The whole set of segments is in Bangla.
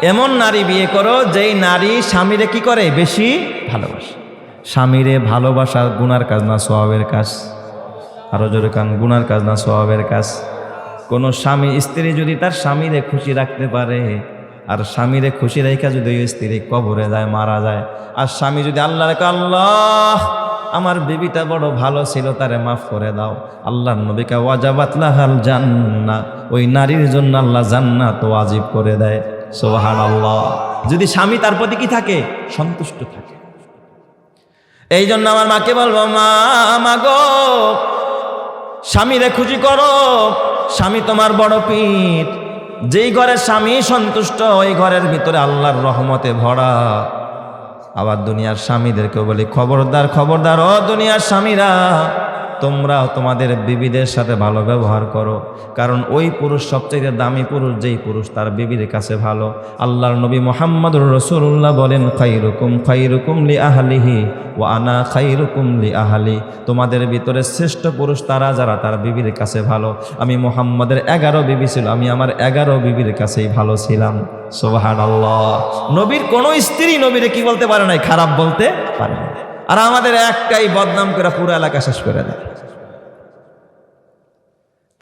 এমন নারী বিয়ে করো যেই নারী স্বামীরে কি করে বেশি ভালোবাসে। স্বামীরে ভালোবাসা গুনার কাজ না সওয়াবের কাজ? আরো জোরে কান, গুনার কাজ না সওয়াবের কাজ? কোন স্বামী স্ত্রী যদি তার স্বামীরে খুশি রাখতে পারে, আর স্বামীরে খুশি রেখা যদি ওই স্ত্রী কবরে যায়, মারা যায়, আর স্বামী যদি আল্লাহরে কয়, আল্লাহ আমার বিবিটা বড় ভালো ছিল, তারে মাফ করে দাও, আল্লাহর নবীকে ওয়াজাবাত লাহাল জান্নাহ, ওই নারীর জন্য আল্লাহ জান্নাত ওয়াজিব করে দেয়। সুবহানাল্লাহ। যদি স্বামী তার প্রতি কি থাকে, সন্তুষ্ট থাকে। এই জন্য আমার মাকে বলবো, মা গো স্বামীরে খুশি করো, স্বামী তোমার বড় পীর। যেই ঘরের স্বামী সন্তুষ্ট, ওই ঘরের ভিতরে আল্লাহর রহমতে ভরা। আবার দুনিয়ার স্বামীদেরকে বলি, খবরদার খবরদার, ও দুনিয়ার স্বামীরা, তোমরাও তোমাদের বিবিদের সাথে ভালো ব্যবহার করো, কারণ ওই পুরুষ সবচেয়ে দামি পুরুষ যেই পুরুষ তার বিবির কাছে ভালো। আল্লাহর নবী মুহাম্মদুর রাসূলুল্লাহ বলেন, খাইরুকুম খাইরুকুম লি আহলিহি ওয়া আনা খাইরুকুম লি আহলি। তোমাদের ভিতরে শ্রেষ্ঠ পুরুষ তারা যারা তার বিবির কাছে ভালো। আমি মুহাম্মদের 11 বিবি ছিল, আমি আমার 11 বিবির কাছেই ভালো ছিলাম। সুবহানাল্লাহ। নবীর কোন স্ত্রী নবীরে কি বলতে পারে নাই, খারাপ বলতে পারে না। আর আমাদের একটাই বদনাম করে পুরো এলাকা শেষ করে দেয়।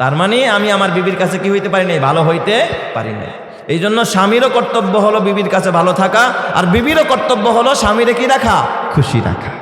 তার মানে আমি আমার বিবির কাছে কি হইতে পারি নাই, ভালো হইতে পারি নাই। এই জন্য স্বামীরও কর্তব্য হলো বিবির কাছে ভালো থাকা, আর বিবিরও কর্তব্য হলো স্বামীরে কি রাখা, খুশি রাখা।